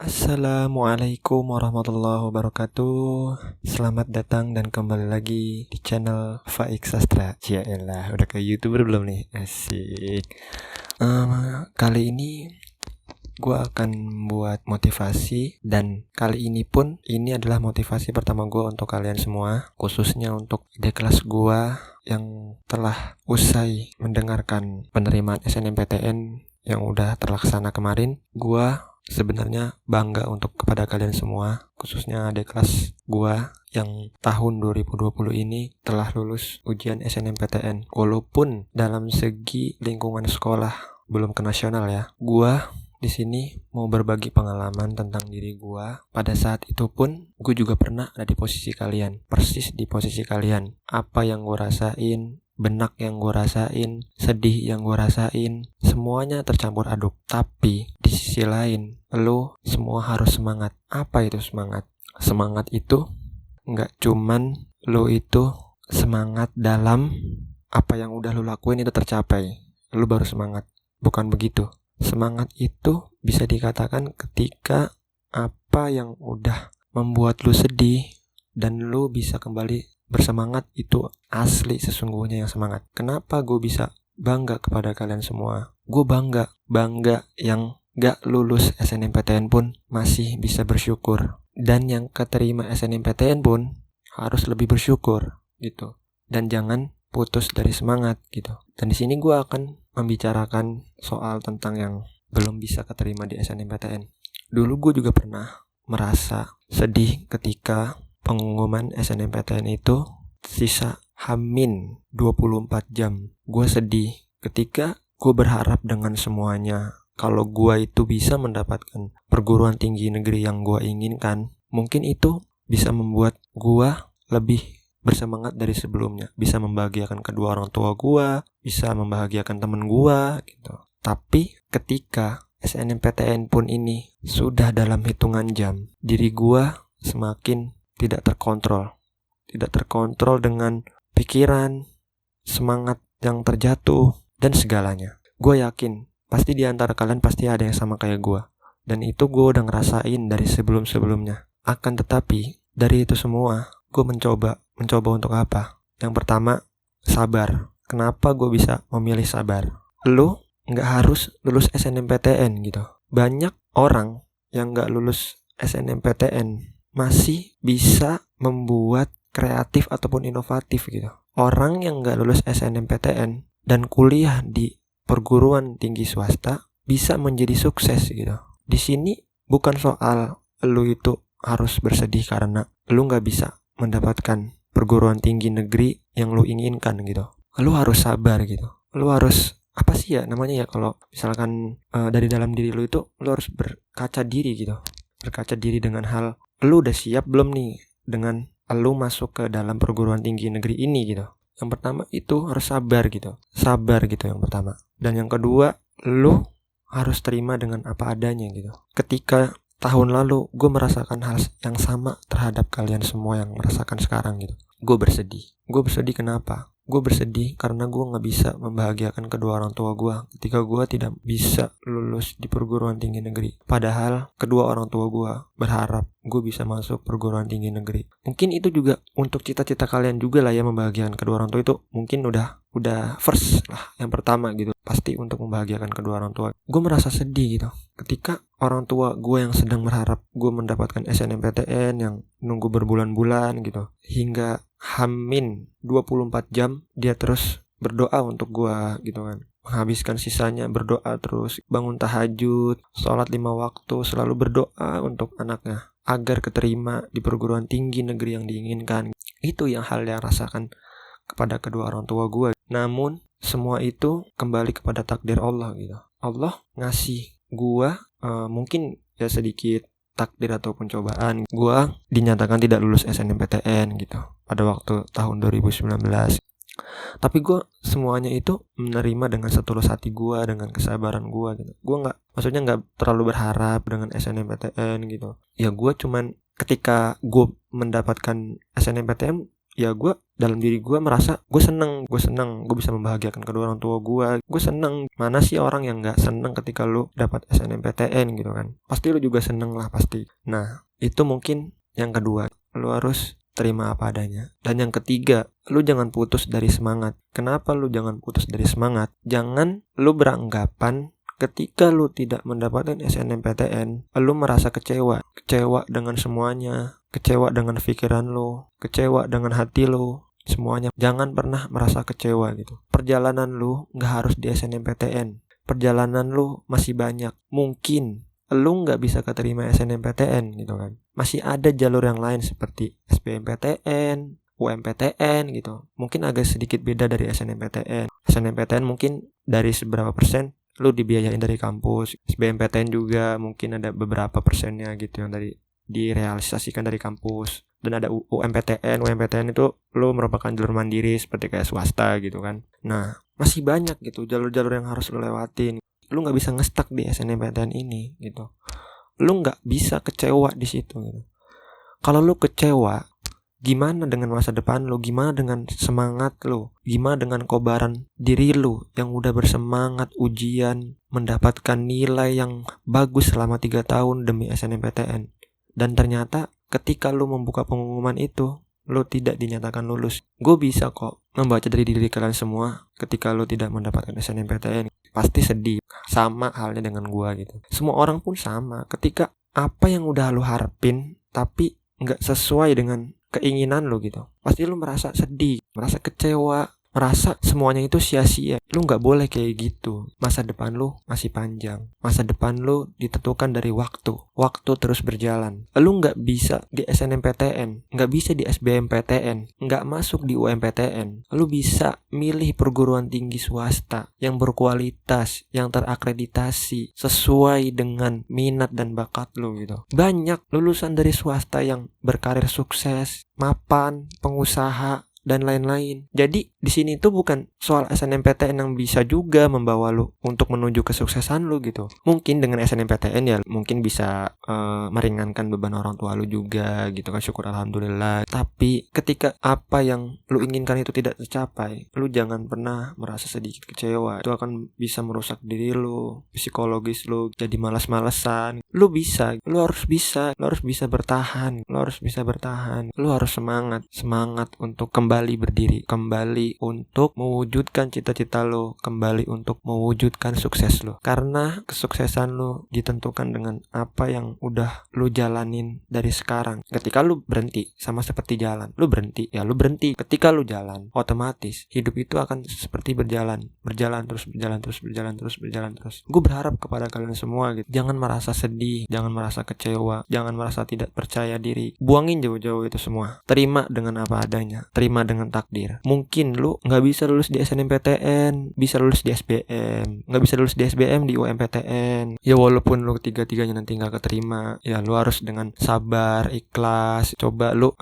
Assalamualaikum warahmatullahi wabarakatuh. Selamat datang dan kembali lagi di channel Faik Sastra. Yaelah, udah kayak YouTuber belum nih? Asik. Kali ini gue akan buat motivasi, dan kali ini pun ini adalah motivasi pertama gue untuk kalian semua, khususnya untuk adik kelas gue yang telah usai mendengarkan penerimaan SNMPTN yang udah terlaksana kemarin. Gue sebenarnya bangga untuk kepada kalian semua, khususnya adik kelas gua yang tahun 2020 ini telah lulus ujian SNMPTN. Walaupun dalam segi lingkungan sekolah belum ke nasional ya. Gua di sini mau berbagi pengalaman tentang diri gua. Pada saat itu pun gua juga pernah ada di posisi kalian, persis di posisi kalian. Apa yang gua rasain, benak yang gue rasain, sedih yang gue rasain, semuanya tercampur aduk. Tapi di sisi lain, lo semua harus semangat. Apa itu semangat? Semangat itu nggak cuman lo itu semangat dalam apa yang udah lo lakuin itu tercapai, lo baru semangat. Bukan begitu. Semangat itu bisa dikatakan ketika apa yang udah membuat lo sedih dan lo bisa kembali bersemangat, itu asli sesungguhnya yang semangat. Kenapa gue bisa bangga kepada kalian semua? Gue bangga yang gak lulus SNMPTN pun masih bisa bersyukur, dan yang keterima SNMPTN pun harus lebih bersyukur gitu. Dan jangan putus dari semangat gitu. Dan di sini gue akan membicarakan soal tentang yang belum bisa keterima di SNMPTN. Dulu gue juga pernah merasa sedih ketika pengumuman SNMPTN itu sisa hamin 24 jam. Gue sedih ketika gue berharap dengan semuanya kalau gue itu bisa mendapatkan perguruan tinggi negeri yang gue inginkan. Mungkin itu bisa membuat gue lebih bersemangat dari sebelumnya, bisa membahagiakan kedua orang tua gue, bisa membahagiakan temen gue gitu. Tapi ketika SNMPTN pun ini sudah dalam hitungan jam, diri gue semakin tidak terkontrol dengan pikiran, semangat yang terjatuh, dan segalanya. Gue yakin pasti di antara kalian pasti ada yang sama kayak gue, dan itu gue udah ngerasain dari sebelum-sebelumnya. Akan tetapi dari itu semua gue mencoba untuk apa? Yang pertama, sabar. Kenapa gue bisa memilih sabar? Lu gak harus lulus SNMPTN gitu. Banyak orang yang gak lulus SNMPTN masih bisa membuat kreatif ataupun inovatif gitu. Orang yang gak lulus SNMPTN dan kuliah di perguruan tinggi swasta bisa menjadi sukses gitu. Di sini bukan soal lu itu harus bersedih karena lu gak bisa mendapatkan perguruan tinggi negeri yang lu inginkan gitu. Lu harus sabar gitu. Lu harus apa sih ya namanya ya, kalau misalkan dari dalam diri lu itu lu harus berkaca diri gitu. Berkaca diri dengan hal, lu udah siap belum nih dengan lu masuk ke dalam perguruan tinggi negeri ini gitu. Yang pertama itu harus sabar gitu yang pertama. Dan yang kedua, lu harus terima dengan apa adanya gitu. Ketika tahun lalu gue merasakan hal yang sama terhadap kalian semua yang merasakan sekarang gitu, gue bersedih kenapa? Gue bersedih karena gue gak bisa membahagiakan kedua orang tua gue ketika gue tidak bisa lulus di perguruan tinggi negeri. Padahal kedua orang tua gue berharap gue bisa masuk perguruan tinggi negeri. Mungkin itu juga untuk cita-cita kalian juga lah ya, membahagiakan kedua orang tua itu mungkin udah first lah, yang pertama gitu. Pasti untuk membahagiakan kedua orang tua. Gue merasa sedih gitu ketika orang tua gue yang sedang berharap gue mendapatkan SNMPTN yang nunggu berbulan-bulan gitu, hingga hamin 24 jam dia terus berdoa untuk gue gitu kan. Menghabiskan sisanya berdoa terus, bangun tahajud, sholat 5 waktu, selalu berdoa untuk anaknya agar keterima di perguruan tinggi negeri yang diinginkan. Itu yang hal yang rasakan kepada kedua orang tua gue. Namun semua itu kembali kepada takdir Allah gitu. Allah ngasih gue mungkin ya sedikit takdir ataupun cobaan. Gue dinyatakan tidak lulus SNMPTN gitu pada waktu tahun 2019. Tapi gue semuanya itu menerima dengan setulus hati gue, dengan kesabaran gue gitu. Gue maksudnya gak terlalu berharap dengan SNMPTN gitu. Ya gue cuman ketika gue mendapatkan SNMPTN, ya gue dalam diri gue merasa gue seneng gue bisa membahagiakan kedua orang tua gue seneng. Mana sih orang yang nggak seneng ketika lu dapat SNMPTN gitu kan? Pasti lu juga seneng lah pasti. Nah itu mungkin yang kedua, lu harus terima apa adanya. Dan yang ketiga, lu jangan putus dari semangat. Kenapa lu jangan putus dari semangat? Jangan lu beranggapan ketika lu tidak mendapatkan SNMPTN, lu merasa kecewa dengan semuanya, kecewa dengan pikiran lu, kecewa dengan hati lu, semuanya. Jangan pernah merasa kecewa gitu. Perjalanan lu gak harus di SNMPTN. Perjalanan lu masih banyak. Mungkin lu gak bisa keterima SNMPTN gitu kan. Masih ada jalur yang lain seperti SBMPTN, UMPTN gitu. Mungkin agak sedikit beda dari SNMPTN. SNMPTN mungkin dari seberapa persen lu dibiayain dari kampus. SBMPTN juga mungkin ada beberapa persennya gitu yang dari direalisasikan dari kampus. Dan ada UMPTN itu lu merupakan jalur mandiri seperti kayak swasta gitu kan. Nah masih banyak gitu jalur-jalur yang harus lu lewatin. Lu gak bisa ngestak di SNMPTN ini gitu. Lu gak bisa kecewa di situ gitu. Kalau lu kecewa, gimana dengan masa depan lu? Gimana dengan semangat lu? Gimana dengan kobaran diri lu yang udah bersemangat ujian, mendapatkan nilai yang bagus selama 3 tahun demi SNMPTN? Dan ternyata ketika lu membuka pengumuman itu, lu tidak dinyatakan lulus. Gue bisa kok membaca dari diri kalian semua ketika lu tidak mendapatkan SNMPTN. Pasti sedih. Sama halnya dengan gue gitu. Semua orang pun sama. Ketika apa yang udah lu harapin tapi gak sesuai dengan keinginan lu gitu, pasti lu merasa sedih, merasa kecewa, merasa semuanya itu sia-sia. Lu gak boleh kayak gitu. Masa depan lu masih panjang. Masa depan lu ditentukan dari waktu. Waktu terus berjalan. Lu gak bisa di SNMPTN, gak bisa di SBMPTN, gak masuk di UMPTN. Lu bisa milih perguruan tinggi swasta yang berkualitas, yang terakreditasi sesuai dengan minat dan bakat lu gitu. Banyak lulusan dari swasta yang berkarir sukses, mapan, pengusaha, dan lain-lain. Jadi di sini tuh bukan soal SNMPTN yang bisa juga membawa lu untuk menuju kesuksesan lu gitu. Mungkin dengan SNMPTN ya mungkin bisa meringankan beban orang tua lu juga gitu kan, syukur alhamdulillah. Tapi ketika apa yang lu inginkan itu tidak tercapai, lu jangan pernah merasa sedikit kecewa. Itu akan bisa merusak diri lu, psikologis lu jadi malas-malesan. Lu harus bisa bertahan. Lu harus semangat untuk kembali berdiri, kembali untuk mewujudkan cita-cita lo, kembali untuk mewujudkan sukses lo. Karena kesuksesan lo ditentukan dengan apa yang udah lo jalanin dari sekarang. Ketika lo berhenti, sama seperti jalan, lo berhenti. Ketika lo jalan, otomatis hidup itu akan seperti berjalan terus. Gue berharap kepada kalian semua gitu, jangan merasa sedih, jangan merasa kecewa, jangan merasa tidak percaya diri. Buangin jauh-jauh itu semua. Terima dengan apa adanya, terima dengan takdir. Mungkin lu gak bisa lulus di SNMPTN, bisa lulus di SBM, gak bisa lulus di SBM, di UMPTN. Ya walaupun lu tiga-tiganya nanti gak keterima, ya lu harus dengan sabar, ikhlas. Coba lu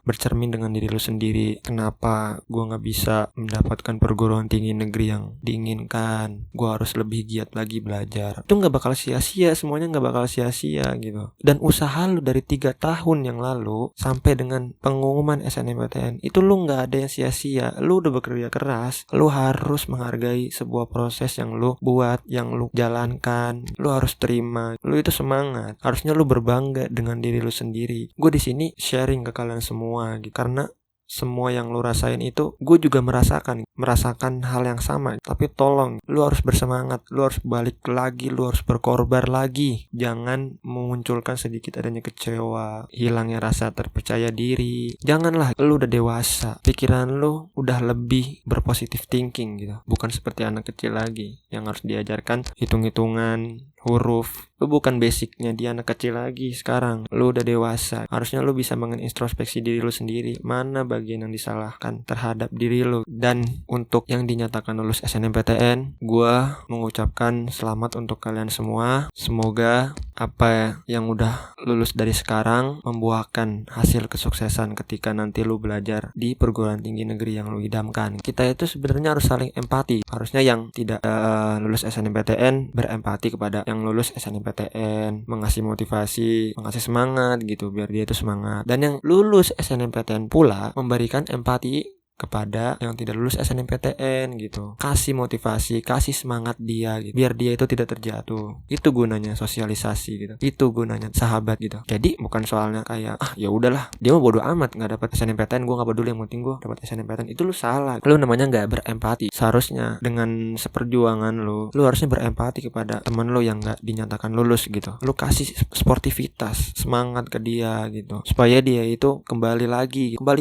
bercermin dengan diri lu sendiri. Kenapa gua gak bisa mendapatkan perguruan tinggi negeri yang diinginkan? Gua harus lebih giat lagi belajar. Itu gak bakal sia-sia, semuanya gak bakal sia-sia gitu. Dan usaha lu dari 3 tahun yang lalu sampai dengan pengumuman SNMPTN itu lu gak ada yang sia-sia. Lu udah bekerja keras. Lu harus menghargai sebuah proses yang lu buat, yang lu jalankan. Lu harus terima. Lu itu semangat. Harusnya lu berbangga dengan diri lu sendiri. Gue di sini sharing ke kalian semua gitu. Karena semua yang lu rasain itu gue juga merasakan hal yang sama. Tapi tolong lu harus bersemangat, lu harus balik lagi, lu harus berkorban lagi. Jangan memunculkan sedikit adanya kecewa, hilangnya rasa terpercaya diri. Janganlah, lu udah dewasa, pikiran lu udah lebih berpositif thinking gitu. Bukan seperti anak kecil lagi yang harus diajarkan hitung-hitungan, huruf. Lu bukan basicnya dia anak kecil lagi sekarang. Lu udah dewasa. Harusnya lu bisa mengintrospeksi diri lu sendiri. Mana bagian yang disalahkan terhadap diri lu. Dan untuk yang dinyatakan lulus SNMPTN, gua mengucapkan selamat untuk kalian semua. Semoga apa yang udah lulus dari sekarang membuahkan hasil kesuksesan ketika nanti lu belajar di perguruan tinggi negeri yang lu idamkan. Kita itu sebenarnya harus saling empati. Harusnya yang tidak lulus SNMPTN berempati kepada yang lulus SNMPTN, mengasih motivasi, mengasih semangat gitu biar dia itu semangat. Dan yang lulus SNMPTN pula memberikan empati kepada yang tidak lulus SNMPTN gitu. Kasih motivasi, kasih semangat dia gitu, biar dia itu tidak terjatuh. Itu gunanya sosialisasi gitu, itu gunanya sahabat gitu. Jadi bukan soalnya kayak ya udahlah, dia mah bodo amat nggak dapat SNMPTN, gue nggak peduli, yang penting gue dapat SNMPTN. Itu lu salah, lu namanya nggak berempati. Seharusnya dengan seperjuangan lu harusnya berempati kepada teman lu yang nggak dinyatakan lulus gitu. Lu kasih sportivitas, semangat ke dia gitu, supaya dia itu kembali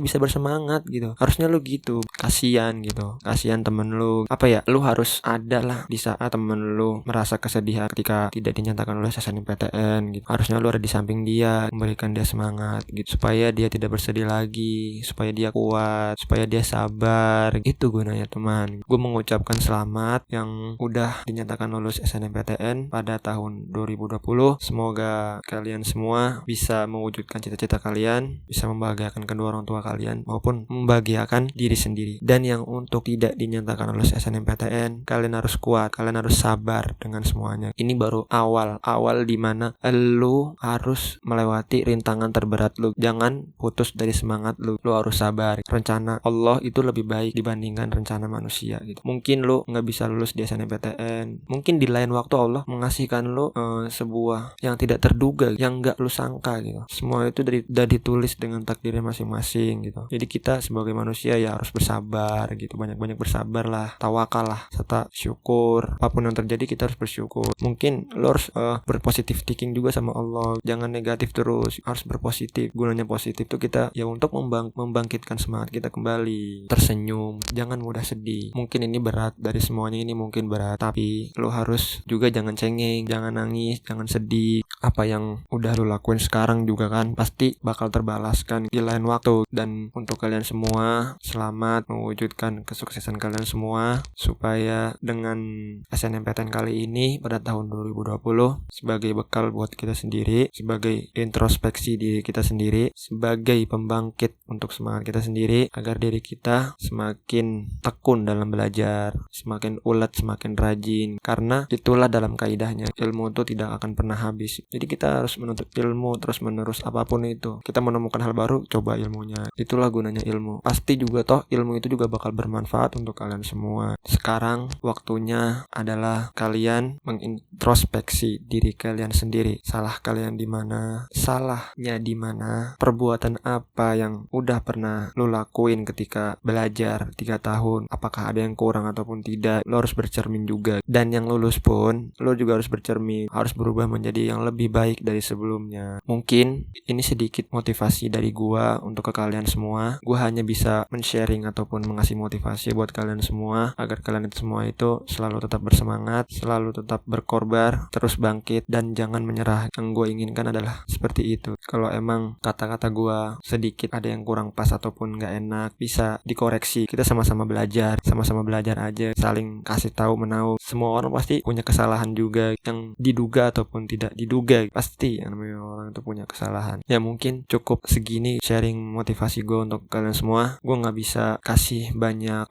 bisa bersemangat gitu. Harusnya lu gitu. Kasian gitu, kasian temen lu. Lu harus ada lah di saat temen lu merasa kesedihan ketika tidak dinyatakan lulus SNMPTN gitu. Harusnya lu ada di samping dia, memberikan dia semangat gitu, supaya dia tidak bersedih lagi, supaya dia kuat, supaya dia sabar. Itu gunanya teman. Gue mengucapkan selamat yang udah dinyatakan lulus SNMPTN pada tahun 2020. Semoga kalian semua bisa mewujudkan cita-cita kalian, bisa membahagiakan kedua orang tua kalian maupun membahagiakan diri sendiri. Dan yang untuk tidak dinyatakan lulus SNMPTN, kalian harus kuat, kalian harus sabar dengan semuanya. Ini baru awal dimana lu harus melewati rintangan terberat lu. Jangan putus dari semangat lu harus sabar. Rencana Allah itu lebih baik dibandingkan rencana manusia gitu. Mungkin lu nggak bisa lulus di SNMPTN, mungkin di lain waktu Allah mengasihkan lu sebuah yang tidak terduga, yang nggak lu sangka gitu. Semua itu udah ditulis dengan takdirnya masing-masing gitu. Jadi kita sebagai manusia ya harus bersabar gitu, banyak-banyak bersabar lah, tawakal lah, serta syukur. Apapun yang terjadi kita harus bersyukur. Mungkin lo harus berpositif thinking juga sama Allah, jangan negatif terus, harus berpositif. Gunanya positif tuh kita ya untuk membangkitkan semangat kita kembali, tersenyum, jangan mudah sedih. Mungkin ini berat, dari semuanya ini mungkin berat, tapi lo harus juga jangan cengeng, jangan nangis, jangan sedih. Apa yang udah lo lakuin sekarang juga kan pasti bakal terbalaskan di lain waktu. Dan untuk kalian semua, selamat mewujudkan kesuksesan kalian semua, supaya dengan SNMPTN kali ini pada tahun 2020 sebagai bekal buat kita sendiri, sebagai introspeksi diri kita sendiri, sebagai pembangkit untuk semangat kita sendiri, agar diri kita semakin tekun dalam belajar, semakin ulet, semakin rajin. Karena itulah dalam kaidahnya, ilmu itu tidak akan pernah habis. Jadi kita harus menuntut ilmu terus menerus, apapun itu. Kita menemukan hal baru, coba ilmunya. Itulah gunanya ilmu. Pasti juga toh ilmu itu juga bakal bermanfaat untuk kalian semua. Sekarang waktunya adalah kalian mengintrospeksi diri kalian sendiri. Salah kalian di mana? Salahnya di mana? Perbuatan apa yang udah pernah lo lakuin ketika belajar 3 tahun? Apakah ada yang kurang ataupun tidak? Lo harus bercermin juga. Dan yang lulus pun lo juga harus bercermin, harus berubah menjadi yang lebih baik dari sebelumnya. Mungkin ini sedikit motivasi dari gua untuk ke kalian semua. Gua hanya bisa men-sharing ataupun mengasih motivasi buat kalian semua, agar kalian semua itu selalu tetap bersemangat, selalu tetap berkorbar, terus bangkit, dan jangan menyerah. Yang gue inginkan adalah seperti itu. Kalau emang kata-kata gue sedikit ada yang kurang pas ataupun gak enak, bisa dikoreksi. Kita sama-sama belajar aja, saling kasih tahu menahu. Semua orang pasti punya kesalahan juga, yang diduga ataupun tidak diduga, pasti yang namanya orang itu punya kesalahan. Ya mungkin cukup segini sharing motivasi gue untuk kalian semua. Gue gak bisa kasih banyak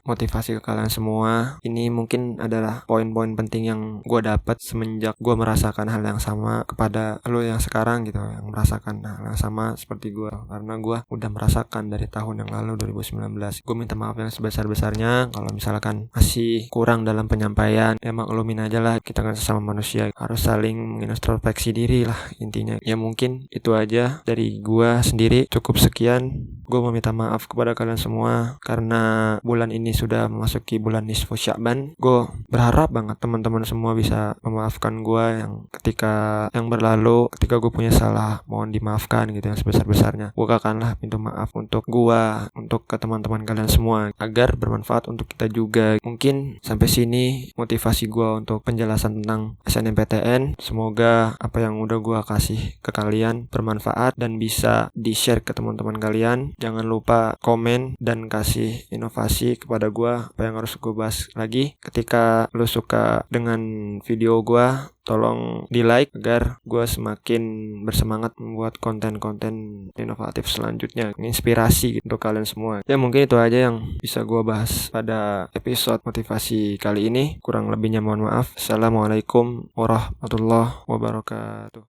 motivasi ke kalian semua. Ini mungkin adalah poin-poin penting yang gue dapat semenjak gue merasakan hal yang sama kepada lo yang sekarang gitu, yang merasakan hal yang sama seperti gue. Karena gue udah merasakan dari tahun yang lalu 2019. Gue minta maaf yang sebesar-besarnya kalau misalkan masih kurang dalam penyampaian. Ya maklumin aja lah, kita kan sesama manusia, harus saling mengintrospeksi diri lah intinya. Ya mungkin itu aja dari gue sendiri. Cukup sekian. Gue meminta maaf kepada kalian semua karena bulan ini sudah memasuki bulan nisfu Sya'ban. Gue berharap banget teman-teman semua bisa memaafkan gue yang berlalu, ketika gue punya salah, mohon dimaafkan gitu yang sebesar-besarnya. Gue akanlah pintu maaf untuk gue, untuk ke teman-teman kalian semua, agar bermanfaat untuk kita juga. Mungkin sampai sini motivasi gue untuk penjelasan tentang SNMPTN. Semoga apa yang udah gue kasih ke kalian bermanfaat dan bisa di-share ke teman-teman kalian. Jangan lupa komen dan kasih inovasi kepada gue, apa yang harus gue bahas lagi. Ketika lo suka dengan video gue, tolong di like agar gue semakin bersemangat membuat konten-konten inovatif selanjutnya, inspirasi untuk kalian semua. Ya mungkin itu aja yang bisa gue bahas pada episode motivasi kali ini. Kurang lebihnya mohon maaf. Assalamualaikum warahmatullahi wabarakatuh.